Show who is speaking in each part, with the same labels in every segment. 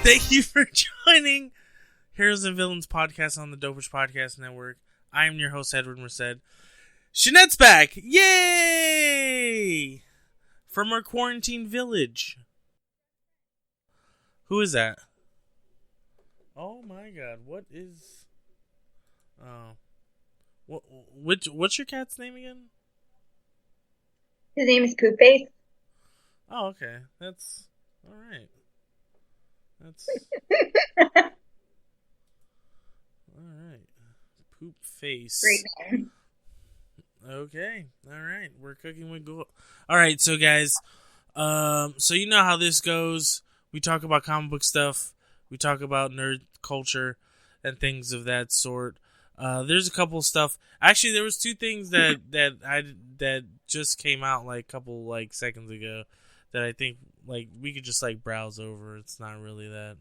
Speaker 1: Thank you for joining Heroes and Villains podcast on the Dopest Podcast Network. I am your host, Edward Merced. Shanette's back! Yay! From our quarantine village. Who is that? Oh my god, what is... what's your cat's name again?
Speaker 2: His name is Poopface.
Speaker 1: Oh, okay. That's... Alright. That's... Alright. Poop face.
Speaker 2: Great name.
Speaker 1: Okay. Alright. We're cooking with gold. Alright, so guys, so you know how this goes. We talk about comic book stuff. We talk about nerd culture and things of that sort. There's a couple stuff. Actually, there was two things that just came out like a couple seconds ago that I think we could just browse over. It's not really that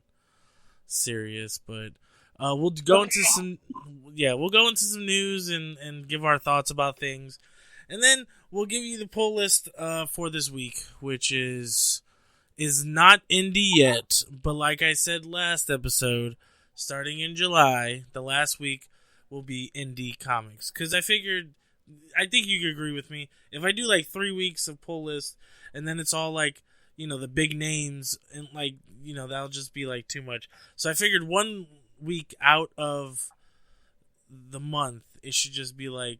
Speaker 1: serious, but we'll go into some news and give our thoughts about things, and then we'll give you the pull list for this week, which is not indie yet, but like I said last episode, starting in July, the last week will be indie comics, because I think you could agree with me. If I do 3 weeks of pull list and then it's all the big names, and that'll just be too much. So I figured 1 week out of the month, it should just be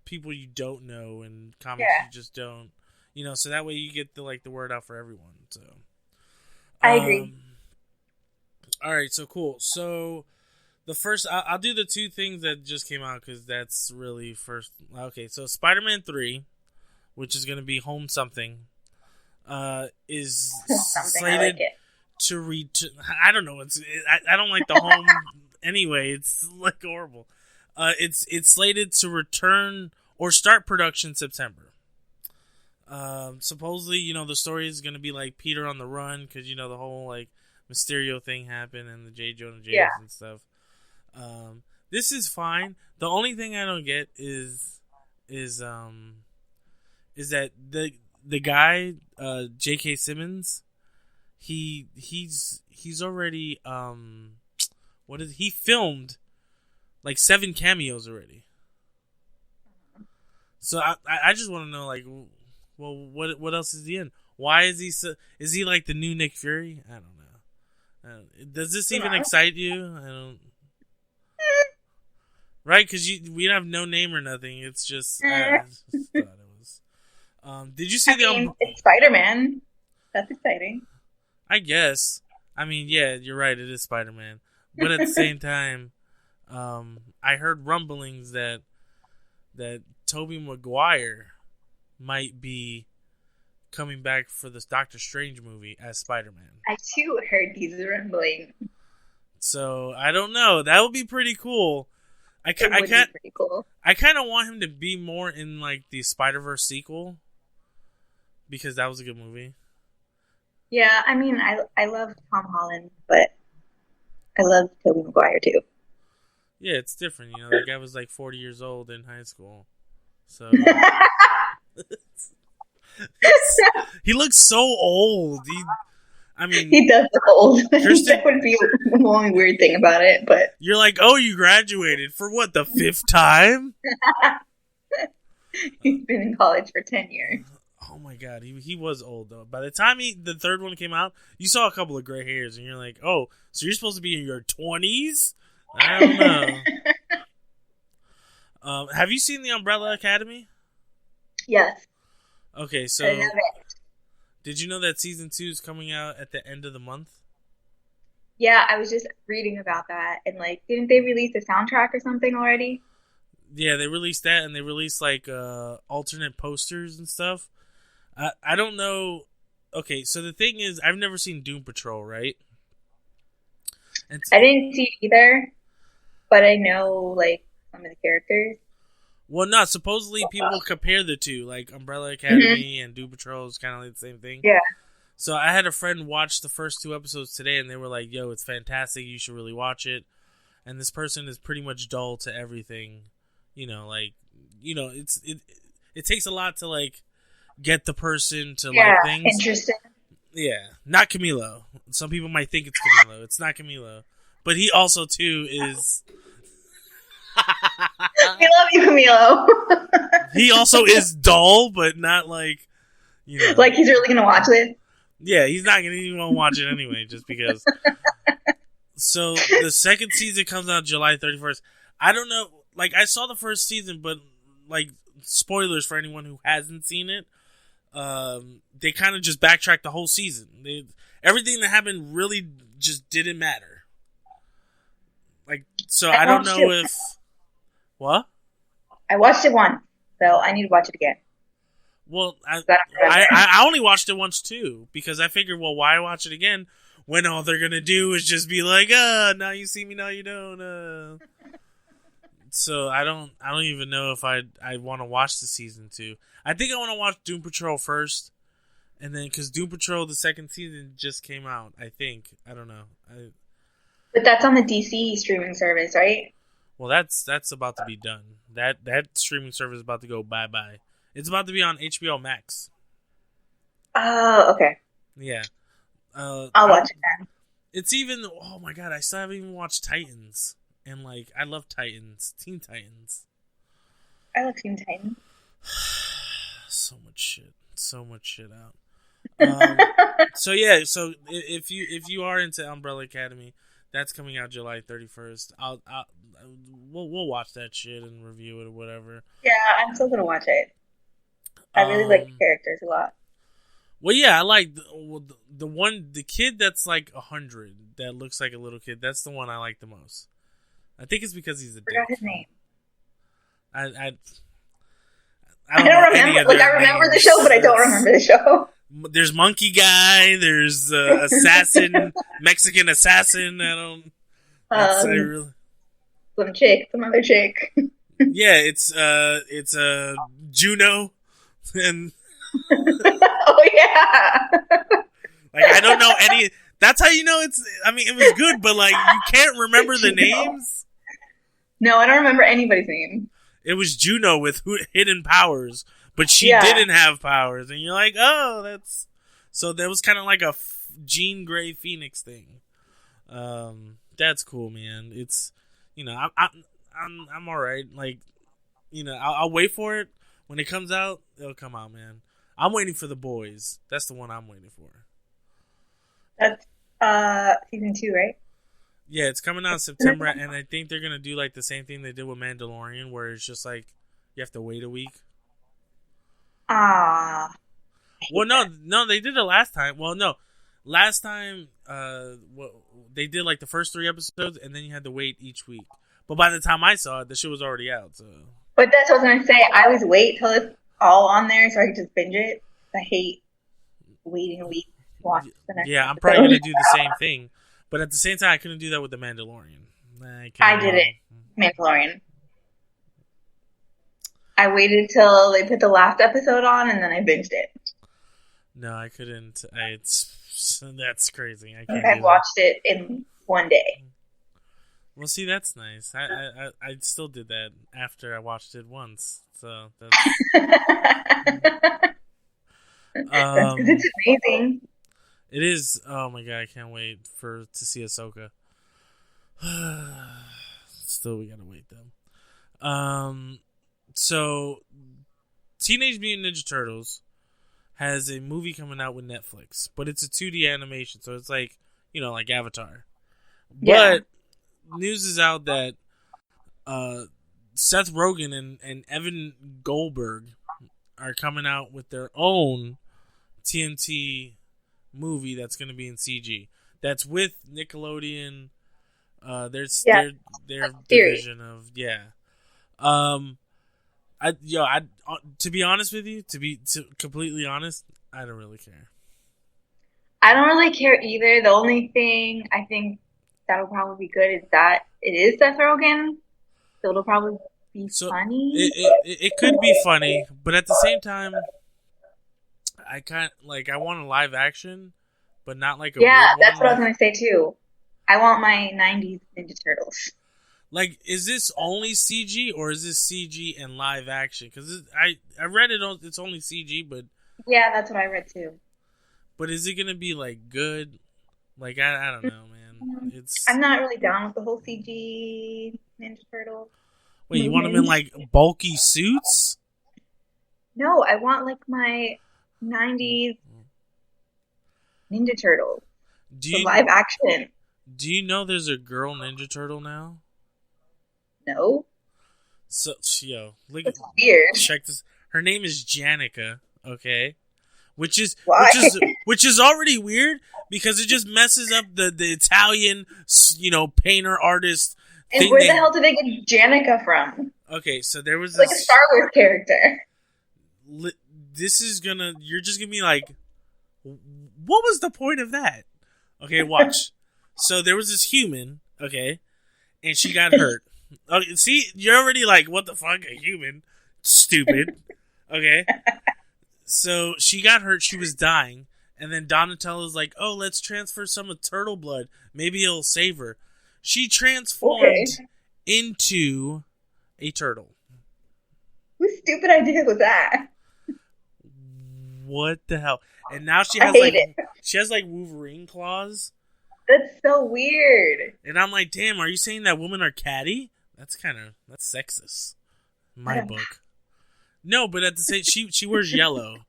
Speaker 1: people you don't know and comics you just don't, so that way you get the word out for everyone. So
Speaker 2: I agree.
Speaker 1: All right, so cool. So the first, I'll do the two things that just came out because that's really first. Okay, so Spider-Man 3, which is going to be Home Something, is slated to read. I don't know. I don't like the home anyway. It's horrible. It's slated to return or start production September. Supposedly, the story is going to be Peter on the run because the whole Mysterio thing happened and the J. Jonah James and stuff. This is fine. The only thing I don't get is that the guy J.K. Simmons, he's already he filmed 7 cameos already. So I just want to know well, what else is he in? Why is he is he the new Nick Fury? I don't know. Does this even excite you? I don't. Right, because we have no name or nothing. It's just I just thought it was. Did you see
Speaker 2: it's Spider-Man. That's exciting.
Speaker 1: I guess. I mean, yeah, you're right. It is Spider-Man, but at the same time, I heard rumblings that Tobey Maguire might be coming back for this Doctor Strange movie as Spider-Man.
Speaker 2: I too heard these rumblings.
Speaker 1: So I don't know. That would be pretty cool. I kind of want him to be more in the Spider-Verse sequel because that was a good movie.
Speaker 2: Yeah, I mean, I love Tom Holland, but I love Tobey Maguire too.
Speaker 1: Yeah, it's different. The guy was 40 years old in high school, so he looks so old. He does look old. That would be the only weird thing about it, but... You're oh, you graduated. For what, the 5th time?
Speaker 2: He's been in college for 10 years.
Speaker 1: Oh my god, he was old, though. By the time the third one came out, you saw a couple of gray hairs, and you're oh, so you're supposed to be in your 20s? I don't know. Have you seen The Umbrella Academy?
Speaker 2: Yes.
Speaker 1: Okay, so...
Speaker 2: I love it.
Speaker 1: Did you know that season 2 is coming out at the end of the month?
Speaker 2: Yeah, I was just reading about that, and didn't they release the soundtrack or something already?
Speaker 1: Yeah, they released that, and they released alternate posters and stuff. I don't know. Okay, so the thing is, I've never seen Doom Patrol, right?
Speaker 2: I didn't see it either, but I know some of the characters.
Speaker 1: Well, no, supposedly people compare the two, Umbrella Academy and Doom Patrol is kind of the same thing.
Speaker 2: Yeah.
Speaker 1: So I had a friend watch the first 2 episodes today, and they were yo, it's fantastic, you should really watch it. And this person is pretty much dull to everything. It takes a lot to get the person to like things.
Speaker 2: Interesting.
Speaker 1: Yeah, not Camilo. Some people might think it's Camilo. It's not Camilo. But he also, too, is...
Speaker 2: We love you, Camilo.
Speaker 1: He also is dull, but not like,
Speaker 2: Like he's really gonna watch this.
Speaker 1: Yeah, he's not gonna even watch it anyway, just because. So the second season comes out July 31st. I don't know, like I saw the first season, but like spoilers for anyone who hasn't seen it. They kind of just backtracked the whole season. Everything that happened really just didn't matter. Like, so I don't know if what.
Speaker 2: I watched it once, so I need to watch it again.
Speaker 1: Well, I only watched it once too, because I figured, well, why watch it again when all they're gonna do is just be like, now you see me, now you don't. So I don't even know if I want to watch the season 2. I think I want to watch Doom Patrol first, and then because Doom Patrol the second season just came out, I think. I don't know.
Speaker 2: But that's on the DC streaming service, right?
Speaker 1: Well, that's about to be done. That streaming service is about to go bye-bye. It's about to be on HBO Max.
Speaker 2: Oh, okay.
Speaker 1: Yeah.
Speaker 2: I'll watch it then.
Speaker 1: It's even... Oh, my God. I still haven't even watched Titans. And, like, I love Titans. Teen Titans.
Speaker 2: I love Teen Titans.
Speaker 1: So much shit out. So, yeah. So, if you are into Umbrella Academy, that's coming out July 31st. We'll watch that shit and review it or whatever.
Speaker 2: Yeah, I'm still gonna watch it. I really like the characters a lot.
Speaker 1: Well, yeah, I like the kid that's like 100 that looks like a little kid. That's the one I like the most. I think it's because he's a dick.
Speaker 2: I forgot his name.
Speaker 1: I
Speaker 2: don't remember. Like I remember names. The show, but I don't remember the show.
Speaker 1: There's Monkey Guy. There's Assassin, Mexican Assassin. I don't.
Speaker 2: Some other chick.
Speaker 1: Yeah, it's Juno, and
Speaker 2: oh yeah.
Speaker 1: Like I don't know any. That's how you know it's. I mean, it was good, but like you can't remember the names.
Speaker 2: No, I don't remember anybody's name.
Speaker 1: It was Juno with hidden powers, but she didn't have powers, and you're like, oh, that's. So that was kind of like a Jean Grey Phoenix thing. That's cool, man. It's, I'm all right. Like, I'll wait for it when it comes out. It'll come out, man. I'm waiting for The Boys. That's the one I'm waiting for.
Speaker 2: That's season 2, right?
Speaker 1: Yeah, it's coming out in September, and I think they're gonna do like the same thing they did with Mandalorian, where it's just like you have to wait a week.
Speaker 2: Ah.
Speaker 1: Well, no, they did it last time. Well, no, last time, they did like the first 3 episodes, and then you had to wait each week. But by the time I saw it, the shit was already out. So.
Speaker 2: But that's what I was gonna say. I always wait till it's all on there so I can just binge it. I hate waiting a week to watch the next.
Speaker 1: Yeah, I'm probably gonna do the same thing, but at the same time, I couldn't do that with the Mandalorian.
Speaker 2: I did it, Mandalorian. I waited till they put the last episode on, and then I binged it.
Speaker 1: No, I couldn't. That's crazy.
Speaker 2: I watched it in one day.
Speaker 1: Well, see, that's nice. I still did that after I watched it once. So that's
Speaker 2: it's amazing.
Speaker 1: It is. Oh my god, I can't wait to see Ahsoka. Still, we gotta wait though. So Teenage Mutant Ninja Turtles has a movie coming out with Netflix, but it's a 2D animation, so it's like, like Avatar.
Speaker 2: Yeah.
Speaker 1: But news is out that Seth Rogen and Evan Goldberg are coming out with their own TNT movie that's going to be in CG. That's with Nickelodeon. Their division of to be honest with you, to be completely honest, I don't really care.
Speaker 2: I don't really care either. The only thing I think that'll probably be good is that it is Seth Rogen, so it'll probably be funny.
Speaker 1: It could be funny, but at the same time, I want a live action, but not like a
Speaker 2: that's what I was gonna say too. I want my '90s Ninja Turtles.
Speaker 1: Like, is this only CG or is this CG and live action? Because I read it's only CG, but
Speaker 2: yeah, that's what I read too.
Speaker 1: But is it gonna be like good? Like I don't know, man.
Speaker 2: I'm not really down with the whole CG Ninja Turtle
Speaker 1: Wait, you want them in
Speaker 2: movement.
Speaker 1: like bulky suits?
Speaker 2: No, I want like my 90s Ninja Turtles,
Speaker 1: Do
Speaker 2: the
Speaker 1: you
Speaker 2: live action.
Speaker 1: do you know there's a girl Ninja Turtle now?
Speaker 2: No,
Speaker 1: So yo, look,
Speaker 2: that's weird.
Speaker 1: check this. Her name is Janica. Okay, which is
Speaker 2: Why?
Speaker 1: which is which is already weird because it just messes up the Italian painter artist
Speaker 2: And
Speaker 1: thing.
Speaker 2: where the hell did they get Janica from?
Speaker 1: Okay, so there was
Speaker 2: It's like a
Speaker 1: this.
Speaker 2: Star Wars character.
Speaker 1: This is gonna. You're just gonna be like, what was the point of that? Okay, watch. So there was this human. Okay, and she got hurt. Okay, see, you're already like, what the fuck, a human? Stupid. Okay, so she got hurt. She was dying, and then Donatello's like, oh, let's transfer some of turtle blood. Maybe it'll save her. She transformed into a turtle.
Speaker 2: Whose stupid idea was that?
Speaker 1: What the hell? And now she
Speaker 2: I
Speaker 1: has
Speaker 2: hate it.
Speaker 1: she has like Wolverine claws.
Speaker 2: That's so weird.
Speaker 1: And I'm like, damn, are you saying that women are catty? That's sexist. In my book. No, but at the same she wears yellow.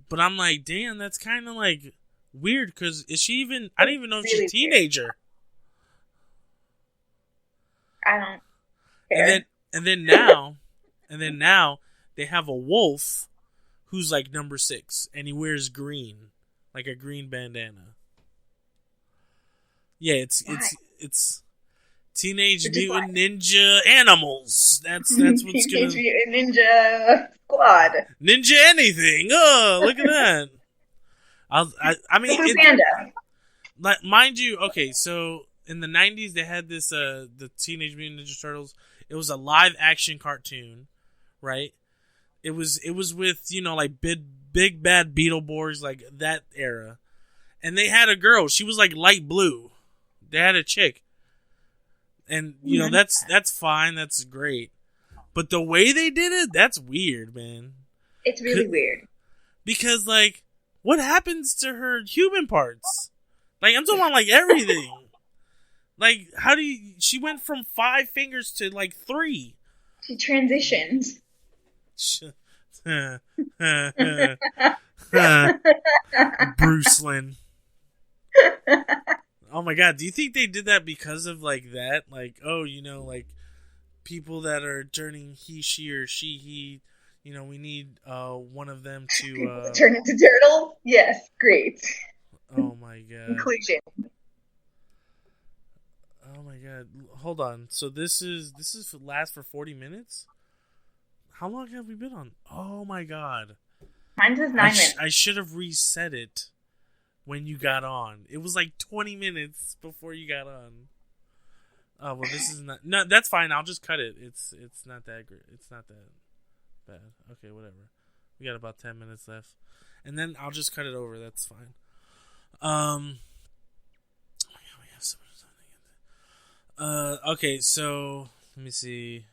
Speaker 1: But I'm like, damn, that's kind of like weird because is she even? I don't even know if she's a teenager.
Speaker 2: I don't care.
Speaker 1: And then now they have a wolf who's like number 6 and he wears green, like a green bandana. Yeah, it's Teenage Mutant Ninja Animals. That's what's
Speaker 2: Teenage Mutant Ninja Squad.
Speaker 1: Ninja anything. Oh, look at that. I mean,
Speaker 2: Panda.
Speaker 1: Like, mind you, okay, so in the 90s they had this the Teenage Mutant Ninja Turtles. It was a live action cartoon, right? It was with, like big bad Beetleborgs, like that era. And they had a girl. She was like light blue. They had a chick. And that's fine, that's great. But the way they did it, that's weird, man.
Speaker 2: It's really weird.
Speaker 1: Because like what happens to her human parts? Like I'm talking about like everything. Like how do you she went from 5 fingers to like 3.
Speaker 2: She transitioned.
Speaker 1: Bruce Lynn. Oh my god, do you think they did that because of like that? Like, oh, like people that are turning he, she, or she, he, we need one of them to
Speaker 2: turn into turtles? Yes, great.
Speaker 1: Oh my god.
Speaker 2: Inclusion.
Speaker 1: Oh my god. Hold on. So this is last for 40 minutes? How long have we been on? Oh my god.
Speaker 2: Mine says 9 minutes.
Speaker 1: I should have reset it when you got on. It was like 20 minutes before you got on. Oh, well, this is not... No, that's fine. I'll just cut it. It's not that great. It's not that bad. Okay, whatever. We got about 10 minutes left. And then I'll just cut it over. That's fine. Oh my god, we have so much time. Okay, so... Let me see.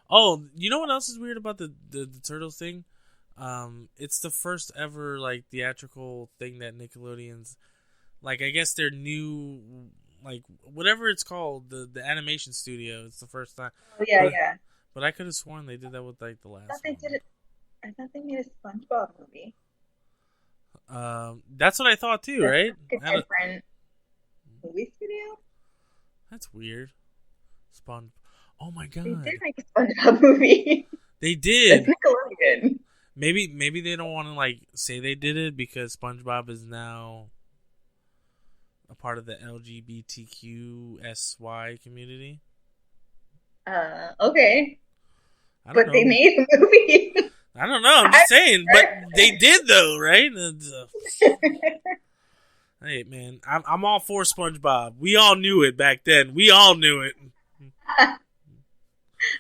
Speaker 1: Oh, you know what else is weird about the Turtles thing? It's the first ever like theatrical thing that Nickelodeon's, like, I guess their new, like, whatever it's called, the animation studio. It's the first time.
Speaker 2: Oh yeah.
Speaker 1: But I could have sworn they did that with like the last.
Speaker 2: I thought they made a SpongeBob movie.
Speaker 1: That's what I thought too, right?
Speaker 2: A different movie studio.
Speaker 1: That's weird. Oh my god!
Speaker 2: They did make a SpongeBob movie.
Speaker 1: They did.
Speaker 2: That's Nickelodeon.
Speaker 1: Maybe they don't want to like say they did it because SpongeBob is now a part of the LGBTQSY community.
Speaker 2: Okay.
Speaker 1: But
Speaker 2: they made a movie.
Speaker 1: I don't know. I'm just saying, but they did though, right? Hey man, I'm all for SpongeBob. We all knew it back then. We all knew it.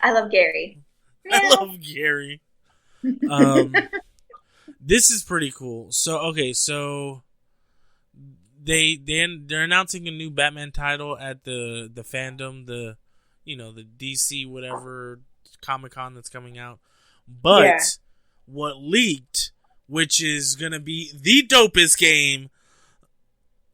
Speaker 2: I love Gary.
Speaker 1: I love Gary. This is pretty cool. So they're announcing a new Batman title at the fandom, the DC whatever Comic-Con that's coming out. But what leaked which is gonna be the dopest game.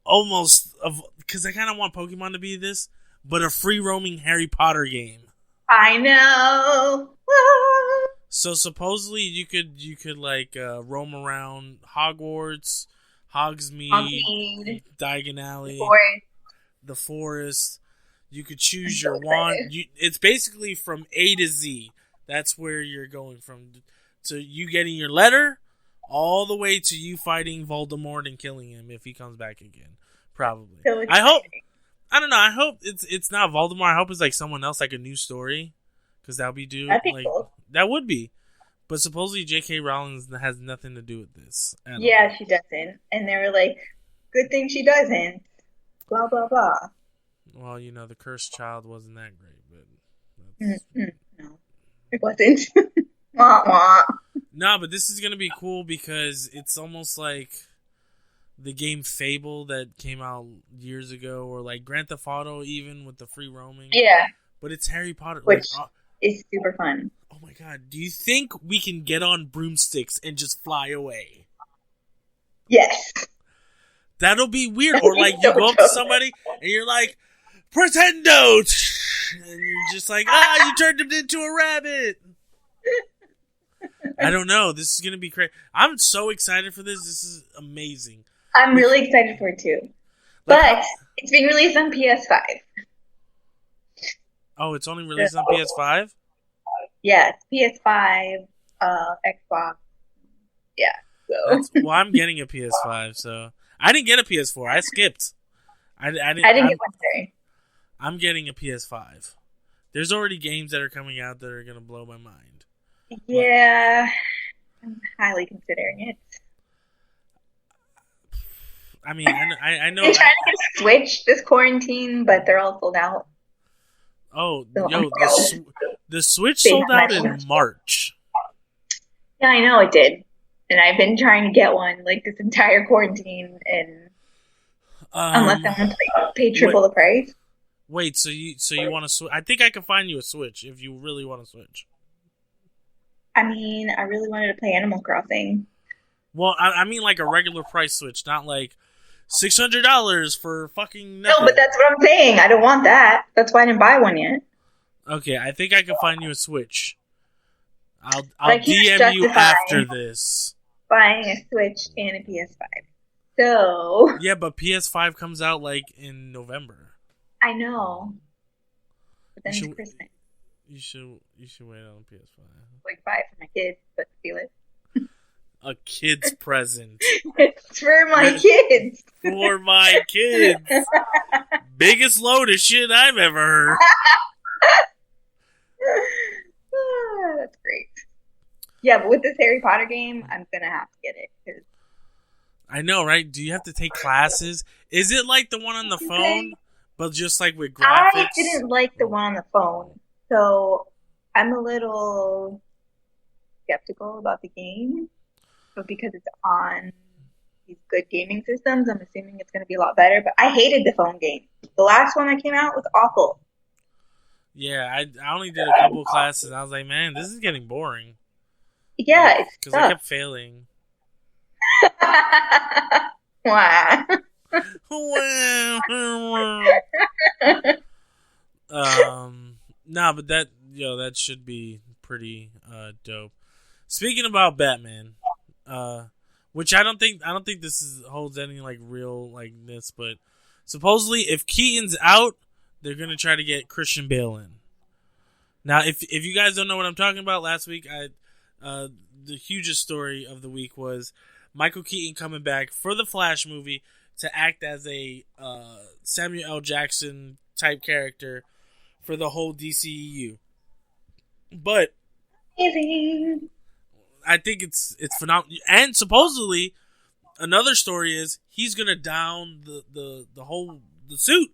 Speaker 1: Almost of because I kind of want Pokemon to be this, but a free roaming Harry Potter game.
Speaker 2: I know.
Speaker 1: So supposedly you could like roam around Hogwarts, Hogsmeade, Diagon Alley, the forest. You could choose your wand. It's basically from A to Z. That's where you're going from. To you getting your letter, all the way to you fighting Voldemort and killing him if he comes back again. Probably.
Speaker 2: So
Speaker 1: I hope. I don't know. I hope it's not Voldemort. I hope it's like someone else, like a new story, because that'd be
Speaker 2: That'd be
Speaker 1: like
Speaker 2: cool.
Speaker 1: that would be. But supposedly J.K. Rowling has nothing to do with this.
Speaker 2: Yeah, she doesn't. And they were like, good thing she doesn't. Blah, blah, blah.
Speaker 1: Well, the cursed child wasn't that great, but
Speaker 2: no, it wasn't. Wah, wah.
Speaker 1: No, but this is gonna be cool because it's almost like the game Fable that came out years ago, or like Grand Theft Auto, even with the free roaming.
Speaker 2: Yeah,
Speaker 1: but it's Harry Potter,
Speaker 2: which is super fun.
Speaker 1: Oh my god! Do you think we can get on broomsticks and just fly away?
Speaker 2: Yes.
Speaker 1: That'll be weird. Or like you go up to somebody and you're like, "Pretendo," and you're just like, you turned him into a rabbit. I don't know. This is gonna be crazy. I'm so excited for this. This is amazing.
Speaker 2: I'm really excited for it too. But it's being released on PS5.
Speaker 1: Oh, it's only released on PS5?
Speaker 2: Yeah, it's PS5, Xbox. Yeah. So.
Speaker 1: Well, I'm getting a PS5, so I didn't get a PS4. I skipped. I didn't get one today. I'm getting a PS5. There's already games that are coming out that are gonna blow my mind.
Speaker 2: Yeah, I'm highly considering it.
Speaker 1: I mean, I know.
Speaker 2: I'm trying to get a Switch this quarantine, but they're all sold out.
Speaker 1: Oh,
Speaker 2: so
Speaker 1: the Switch sold out in March.
Speaker 2: Yeah, I know it did. And I've been trying to get one like this entire quarantine, and unless I want to pay triple the price.
Speaker 1: Wait, so you want to switch? I think I can find you a Switch if you really want to switch.
Speaker 2: I mean, I really wanted to play Animal Crossing.
Speaker 1: Well, I mean like a regular price Switch, not like $600 for fucking nothing.
Speaker 2: No, but that's what I'm saying. I don't want that. That's why I didn't buy one yet.
Speaker 1: Okay, I think I can find you a Switch. I'll DM you after this.
Speaker 2: Buying a Switch and a PS5. So
Speaker 1: yeah, but PS5 comes out like in November.
Speaker 2: I know. But then it's Christmas.
Speaker 1: You should wait on PS5.
Speaker 2: Like buy it for my kids, but feel it.
Speaker 1: A kid's present.
Speaker 2: It's for my kids.
Speaker 1: For my kids. Biggest load of shit I've ever heard.
Speaker 2: That's great. Yeah, but with this Harry Potter game, I'm gonna have to get it. Cause
Speaker 1: I know, right? Do you have to take classes? Is it like the one on the phone, but just like with graphics?
Speaker 2: I didn't like the one on the phone, so I'm a little skeptical about the game. But because it's on these good gaming systems, I'm assuming it's going to be a lot better. But I hated the phone game. The last one that came out was awful.
Speaker 1: Yeah, I only did a couple of classes. I was like, man, this is getting boring.
Speaker 2: Yeah, it's
Speaker 1: because I kept failing.
Speaker 2: Wow.
Speaker 1: Nah, but that should be pretty dope. Speaking about Batman, which I don't think this holds any like real like this, but supposedly if Keaton's out, they're gonna try to get Christian Bale in. Now, if you guys don't know what I'm talking about, last week the hugest story of the week was Michael Keaton coming back for the Flash movie to act as a Samuel L. Jackson type character for the whole DCEU. But
Speaker 2: amazing.
Speaker 1: I think it's phenomenal. And supposedly another story is he's gonna down the whole suit.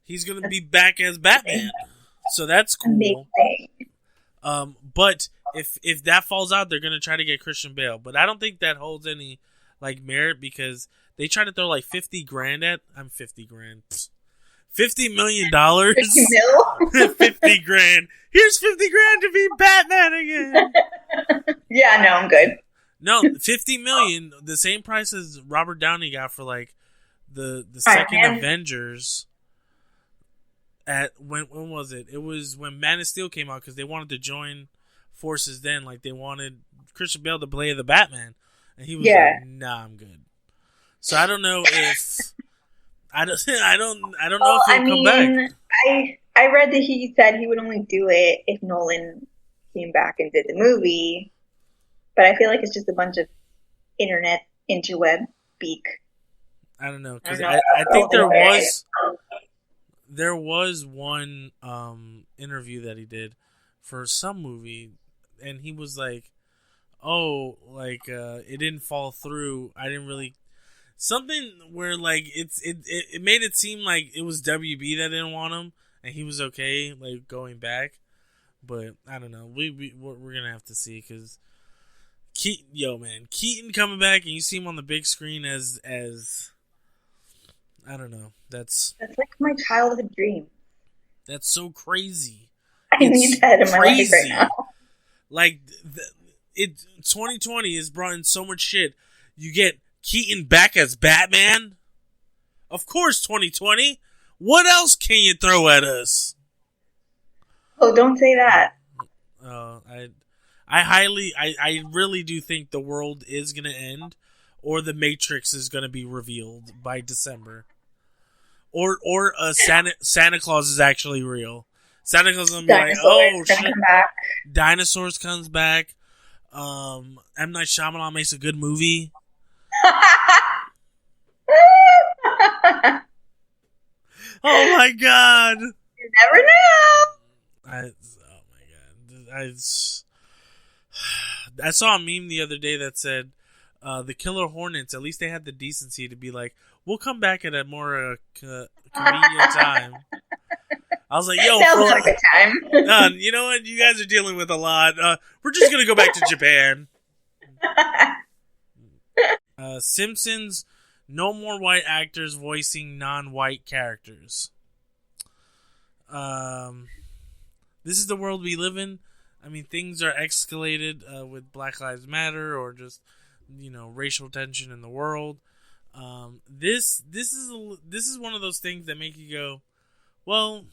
Speaker 1: He's gonna be back as Batman. So that's cool.
Speaker 2: Amazing.
Speaker 1: But if that falls out, they're gonna try to get Christian Bale. But I don't think that holds any like merit because they try to throw like $50 grand at. I'm $50 grand. $50 million.
Speaker 2: 50 mil?
Speaker 1: 50 grand. Here's 50 grand to be Batman again.
Speaker 2: Yeah, no, I'm good.
Speaker 1: No, $50 million, the same price as Robert Downey got for like the second
Speaker 2: Man.
Speaker 1: Avengers. At when was it? It was when Man of Steel came out because they wanted to join forces. Then, like they wanted Christian Bale to play the Batman, and he was like, "Nah, I'm good." So I don't know if I don't know if he'll come back.
Speaker 2: I read that he said he would only do it if Nolan came back and did the movie, but I feel like it's just a bunch of internet interweb speak.
Speaker 1: I don't know because I think there was one interview that he did for some movie, and he was like, "Oh, like it didn't fall through. I didn't really." Something where like it made it seem like it was WB that didn't want him, and he was okay like going back, but I don't know. We're gonna have to see because Keaton coming back and you see him on the big screen as I don't know. That's
Speaker 2: like my childhood dream.
Speaker 1: That's so crazy.
Speaker 2: I need that in my life right now.
Speaker 1: Like 2020 has brought in so much shit. You get Keaton back as Batman? Of course, 2020. What else can you throw at us?
Speaker 2: Oh, don't say that.
Speaker 1: I really do think the world is gonna end, or the Matrix is gonna be revealed by December, or Santa Claus is actually real. Santa Claus is gonna be like, oh shit, Dinosaurs comes back. M. Night Shyamalan makes a good movie. Oh my god!
Speaker 2: You never know.
Speaker 1: Oh my god! I saw a meme the other day that said the Killer Hornets. At least they had the decency to be like, "We'll come back at a more convenient time." I was like, "Yo,
Speaker 2: sounds like a good time."
Speaker 1: You know what? You guys are dealing with a lot. We're just gonna go back to Japan. Simpsons, no more white actors voicing non-white characters. This is the world we live in. I mean, things are escalated with Black Lives Matter or just racial tension in the world. This is one of those things that make you go, well,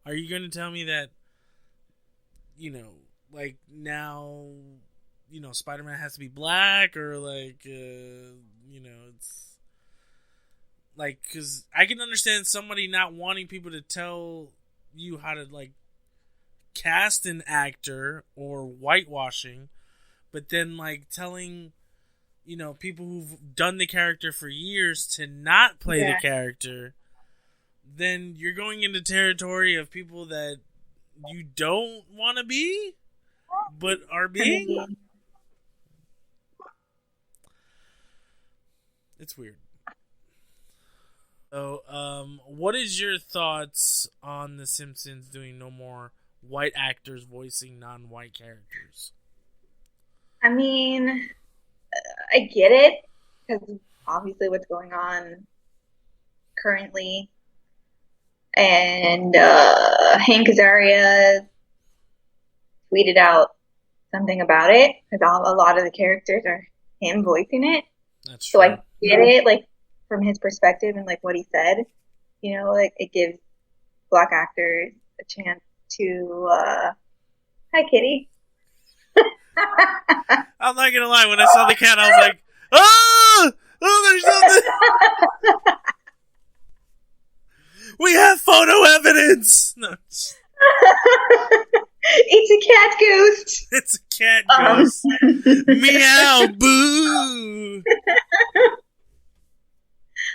Speaker 1: are you going to tell me that like now Spider-Man has to be black, or like, it's like, because I can understand somebody not wanting people to tell you how to like cast an actor or whitewashing, but then like telling people who've done the character for years to not play the character, then you're going into territory of people that you don't want to be, but are being. It's weird. So, what is your thoughts on The Simpsons doing no more white actors voicing non-white characters?
Speaker 2: I mean, I get it, because obviously what's going on currently. And Hank Azaria tweeted out something about it, because a lot of the characters are him voicing it.
Speaker 1: That's true.
Speaker 2: So I get it, like, from his perspective and, like, what he said. Like, it gives black actors a chance to, hi, kitty.
Speaker 1: I'm not gonna lie, when I saw the cat, I was like, oh, there's something. We have photo evidence. No.
Speaker 2: It's a cat ghost.
Speaker 1: It's a cat ghost. Meow, boo.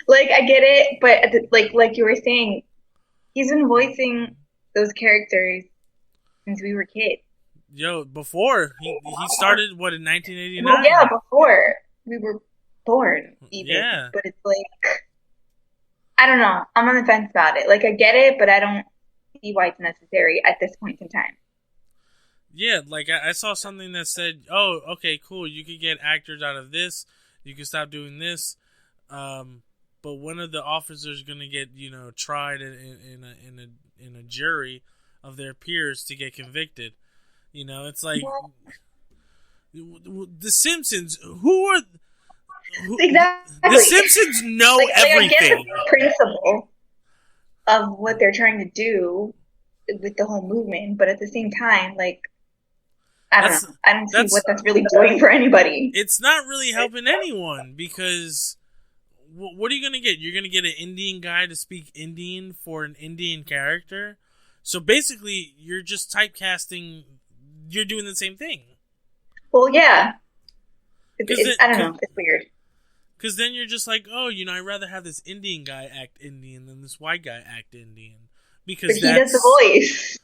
Speaker 2: Like, I get it, but like you were saying, he's been voicing those characters since we were kids.
Speaker 1: Yo, before he started what in 1989?
Speaker 2: Well, yeah, before we were born, even.
Speaker 1: Yeah.
Speaker 2: But it's like, I don't know. I'm on the fence about it. Like, I get it, but I don't see why it's necessary at this point in time.
Speaker 1: Yeah, like I saw something that said, "Oh, okay, cool. You could get actors out of this. You can stop doing this." But one of the officers is gonna get tried in a jury of their peers to get convicted. It's like, The Simpsons. Who are
Speaker 2: Exactly.
Speaker 1: the Simpsons? Know everything.
Speaker 2: I get the principle of what they're trying to do with the whole movement, but at the same time, like, I don't know. I don't see what that's really doing for anybody.
Speaker 1: It's not really helping anyone because what are you going to get? You're going to get an Indian guy to speak Indian for an Indian character. So basically, you're just typecasting. You're doing the same thing.
Speaker 2: Well, yeah. I don't know. It's weird.
Speaker 1: Because then you're just like, oh, I'd rather have this Indian guy act Indian than this white guy act Indian. Because
Speaker 2: but he does the voice.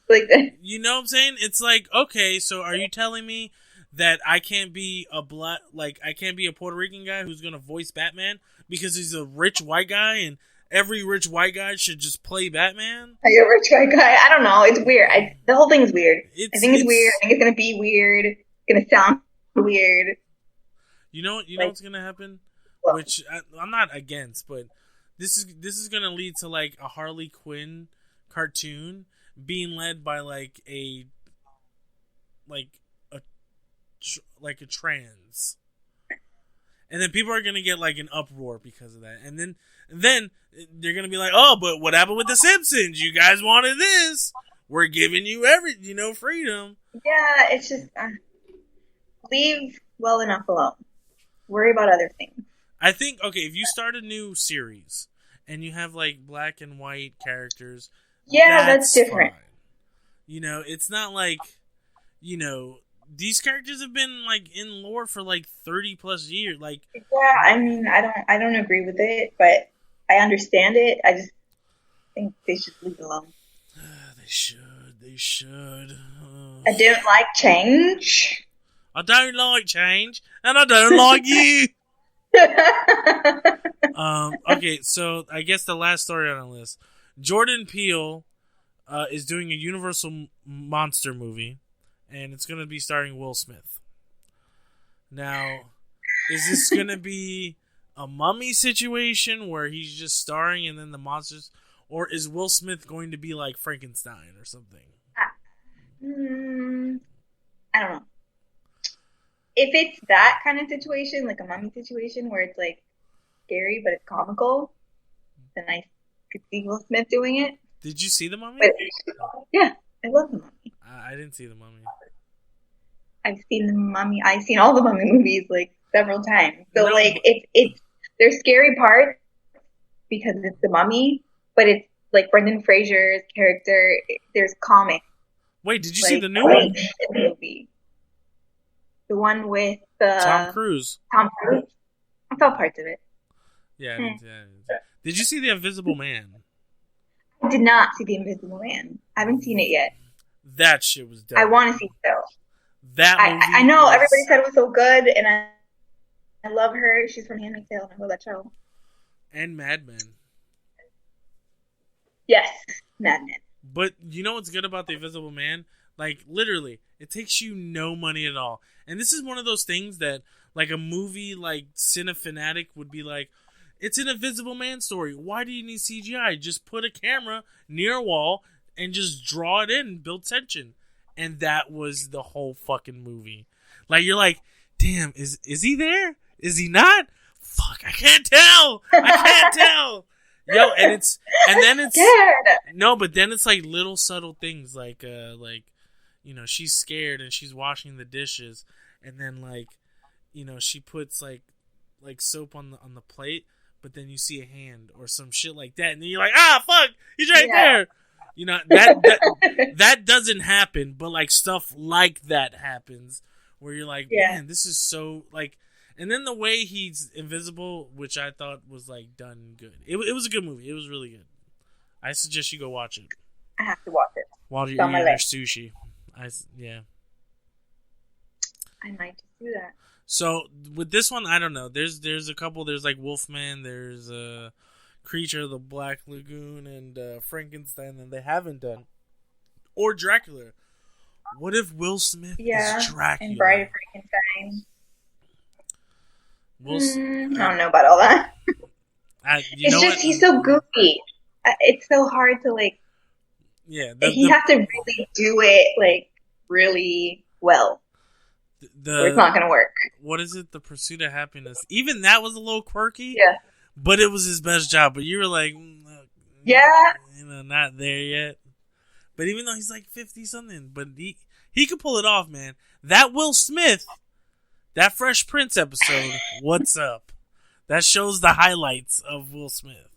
Speaker 1: You know what I'm saying? It's like, okay, so are you telling me that I can't be a Puerto Rican guy who's going to voice Batman because he's a rich white guy and every rich white guy should just play Batman?
Speaker 2: Are you a rich white guy? I don't know. It's weird. The whole thing's weird. I think it's weird. I think it's going to be weird. It's going to sound weird.
Speaker 1: You know what's going to happen? Well, which I'm not against, but this is going to lead to like a Harley Quinn cartoon being led by like a trans, and then people are gonna get like an uproar because of that, and then they're gonna be like, oh, but what happened with the Simpsons? You guys wanted this. We're giving you freedom.
Speaker 2: Yeah, it's just leave well enough alone. Worry about other things.
Speaker 1: I think if you start a new series and you have like black and white characters.
Speaker 2: Yeah, that's different.
Speaker 1: Fine. It's not like, these characters have been like in lore for like 30 plus years. Like,
Speaker 2: yeah, I mean, I don't agree with it, but I understand it. I just think they should leave it alone.
Speaker 1: They should.
Speaker 2: I don't like change.
Speaker 1: I don't like change, and I don't like you. Okay, so I guess the last story on the list. Jordan Peele is doing a Universal monster movie, and it's going to be starring Will Smith. Now, is this going to be a Mummy situation where he's just starring and then the monsters, or is Will Smith going to be like Frankenstein or something?
Speaker 2: I don't know. If it's that kind of situation, like a Mummy situation where it's like scary but it's comical, then I could see Will Smith doing it.
Speaker 1: Did you see the Mummy?
Speaker 2: Yeah, I love the Mummy.
Speaker 1: I didn't see the Mummy.
Speaker 2: I've seen the Mummy. I've seen all the Mummy movies like several times. So like it's there's scary parts because it's the Mummy, but it's like Brendan Fraser's character. There's comic.
Speaker 1: Wait, did you see the new one?
Speaker 2: Movie. The one with
Speaker 1: Tom Cruise.
Speaker 2: Tom Cruise. I saw parts of it.
Speaker 1: Yeah. Did you see The Invisible Man?
Speaker 2: I did not see The Invisible Man. I haven't seen it yet.
Speaker 1: That shit was dope.
Speaker 2: I want to see it though.
Speaker 1: That movie
Speaker 2: I know everybody said it was so good, and I love her. She's from Handmaid's Tale, and I love that show.
Speaker 1: And Mad Men.
Speaker 2: Yes, Mad Men.
Speaker 1: But you know what's good about The Invisible Man? Like, literally, it takes you no money at all. And this is one of those things that, like, a movie like Cinefanatic would be like, it's an Invisible Man story. Why do you need CGI? Just put a camera near a wall and just draw it in and build tension. And that was the whole fucking movie. Like, you're like, damn, is he there? Is he not? Fuck, I can't tell. Yo, and then it's no, but then it's like little subtle things like she's scared and she's washing the dishes, and then she puts like soap on the plate, but then you see a hand or some shit like that, and then you're like, fuck, he's right there. That doesn't happen, but like stuff like that happens where you're like, man, this is so like. And then the way he's invisible, which I thought was like done good. It was a good movie. It was really good. I suggest you go watch it.
Speaker 2: I have to watch it
Speaker 1: while you're eating your sushi. I
Speaker 2: might just do that.
Speaker 1: So with this one, I don't know. There's a couple. There's like Wolfman. There's Creature of the Black Lagoon and Frankenstein that they haven't done, or Dracula. What if Will Smith is Dracula?
Speaker 2: And Bride of Frankenstein. I don't know about all that. He's so goofy. It's so hard to like.
Speaker 1: Yeah,
Speaker 2: he has to really do it like really well. or it's not going to work.
Speaker 1: What is it? The Pursuit of Happiness. Even that was a little quirky.
Speaker 2: Yeah.
Speaker 1: But it was his best job. But you were like,
Speaker 2: yeah,
Speaker 1: not there yet. But even though he's like 50 something, but he could pull it off, man. That Will Smith, that Fresh Prince episode, what's up? That shows the highlights of Will Smith.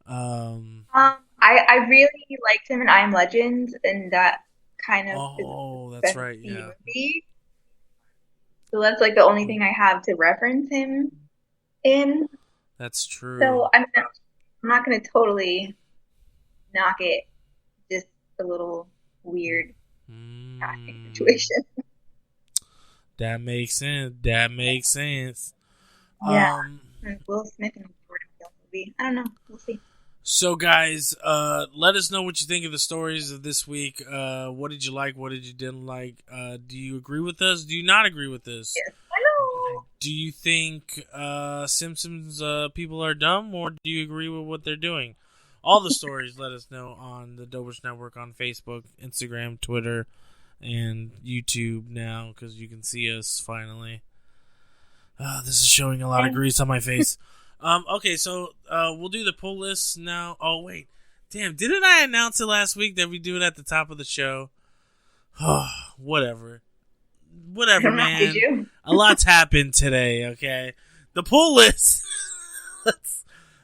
Speaker 2: I really liked him in I Am Legend, and that kind of
Speaker 1: that's right, yeah.
Speaker 2: Movie. So that's like the only thing I have to reference him in.
Speaker 1: That's true.
Speaker 2: So I'm not going to totally knock it. Just a little weird casting situation.
Speaker 1: That makes sense.
Speaker 2: Yeah. Will Smith in a Jordan Peele movie. I don't know. We'll see.
Speaker 1: So, guys, let us know what you think of the stories of this week. What did you like? What did you didn't like? Do you agree with us? Do you not agree with us?
Speaker 2: Yes, I know.
Speaker 1: Do you think Simpsons people are dumb, or do you agree with what they're doing? All the stories, let us know on the Dobers Network on Facebook, Instagram, Twitter, and YouTube now, because you can see us finally. This is showing a lot of grease on my face. Okay, so we'll do the pull list now. Oh, wait. Damn, didn't I announce it last week that we do it at the top of the show? Whatever, man.
Speaker 2: Did you?
Speaker 1: A lot's happened today, okay? The pull list.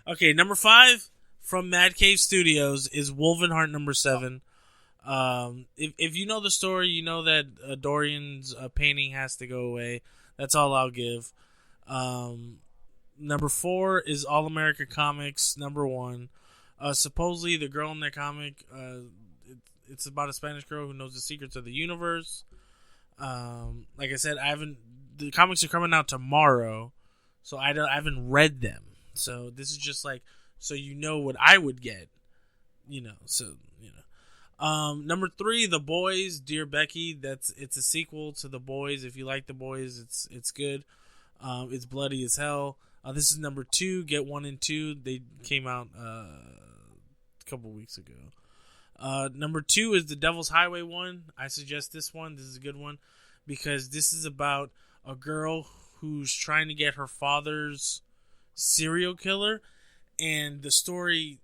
Speaker 1: Okay, number 5 from Mad Cave Studios is Wolvenheart number 7. If you know the story, you know that Dorian's painting has to go away. That's all I'll give. Number 4 is All America Comics, number 1. Supposedly, the girl in the comic, it's about a Spanish girl who knows the secrets of the universe. Like I said, the comics are coming out tomorrow, so I haven't read them. So this is just like, so you know what I would get, number 3, The Boys, Dear Becky. It's a sequel to The Boys. If you like The Boys, it's good. It's bloody as hell. This is number 2. Get 1 and 2. They came out a couple weeks ago. Number 2 is The Devil's Highway 1. I suggest this one. This is a good one because this is about a girl who's trying to get her father's serial killer, and the story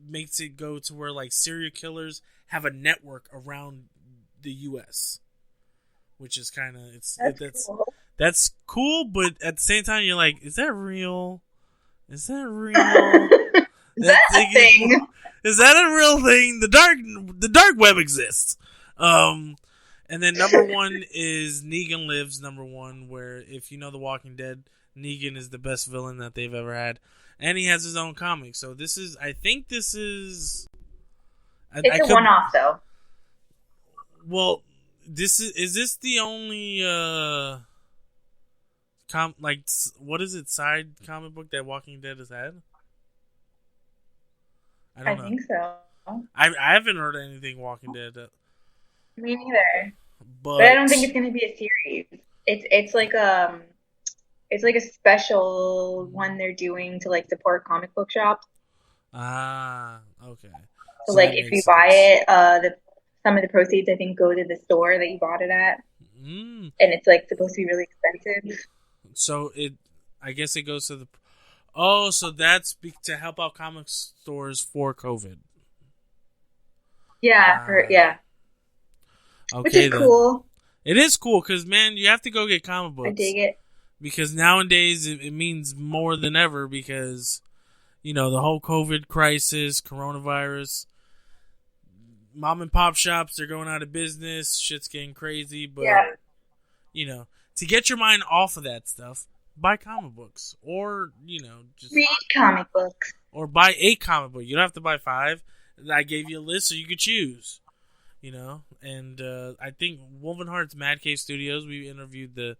Speaker 1: makes it go to where like serial killers have a network around the U.S., which is kind of
Speaker 2: cool.
Speaker 1: That's cool, but at the same time, you're like, is that real? Is that real?
Speaker 2: Is that a thing?
Speaker 1: Is that a real thing? The dark web exists. And then number 1 is Negan Lives, number 1, where if you know The Walking Dead, Negan is the best villain that they've ever had. And he has his own comic. So I think this is...
Speaker 2: It's a one-off, though.
Speaker 1: Well, is this the only... what is it, side comic book that Walking Dead has had? I don't know.
Speaker 2: I think so.
Speaker 1: I haven't heard anything Walking Dead.
Speaker 2: Me neither. But I don't think it's going to be a series. It's like a special one they're doing to like support comic book shops.
Speaker 1: Ah, okay.
Speaker 2: So like if you buy it, some of the proceeds I think go to the store that you bought it at, and it's like supposed to be really expensive.
Speaker 1: So I guess it goes to the. Oh, so that's to help out comic stores for COVID.
Speaker 2: Yeah,
Speaker 1: Okay,
Speaker 2: which is cool.
Speaker 1: It is cool because, man, you have to go get comic books.
Speaker 2: I dig it.
Speaker 1: Because nowadays it means more than ever because, the whole COVID crisis, coronavirus, mom and pop shops, they're going out of business. Shit's getting crazy. But, to get your mind off of that stuff, buy comic books or, just
Speaker 2: read comic books
Speaker 1: or buy a comic book. You don't have to buy 5. I gave you a list so you could choose, and I think Wolvenheart's Mad Cave Studios, we interviewed the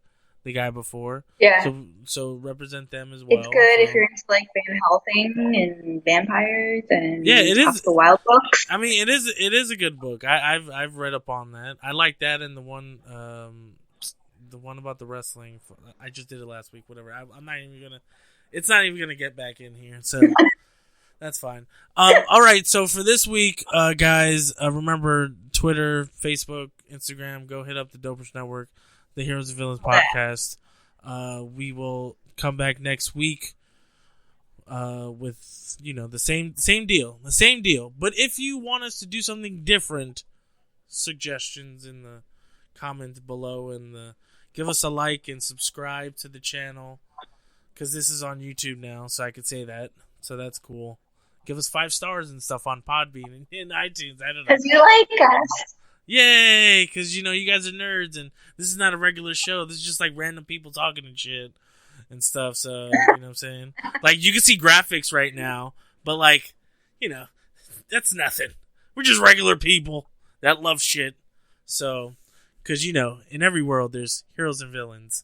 Speaker 1: guy before.
Speaker 2: Yeah.
Speaker 1: So represent them as well.
Speaker 2: It's good if you're into like Van Helsing and vampires and
Speaker 1: it is
Speaker 2: the Wild books.
Speaker 1: I mean, it is a good book. I've read up on that. I like that and the one about the wrestling. I just did it last week. Whatever. I'm not even gonna. It's not even gonna get back in here. So. That's fine. All right. So for this week, guys, remember Twitter, Facebook, Instagram. Go hit up the Dopers Network, the Heroes and Villains podcast. We will come back next week with the same deal. But if you want us to do something different, suggestions in the comments below, and give us a like and subscribe to the channel, because this is on YouTube now, so I could say that. So that's cool. Give us 5 stars and stuff on Podbean and in iTunes. I don't know.
Speaker 2: Because you like us.
Speaker 1: Yay! Because, you guys are nerds, and this is not a regular show. This is just, like, random people talking and shit and stuff, so, you know what I'm saying? Like, you can see graphics right now, but, like, that's nothing. We're just regular people that love shit. So, because, in every world, there's heroes and villains.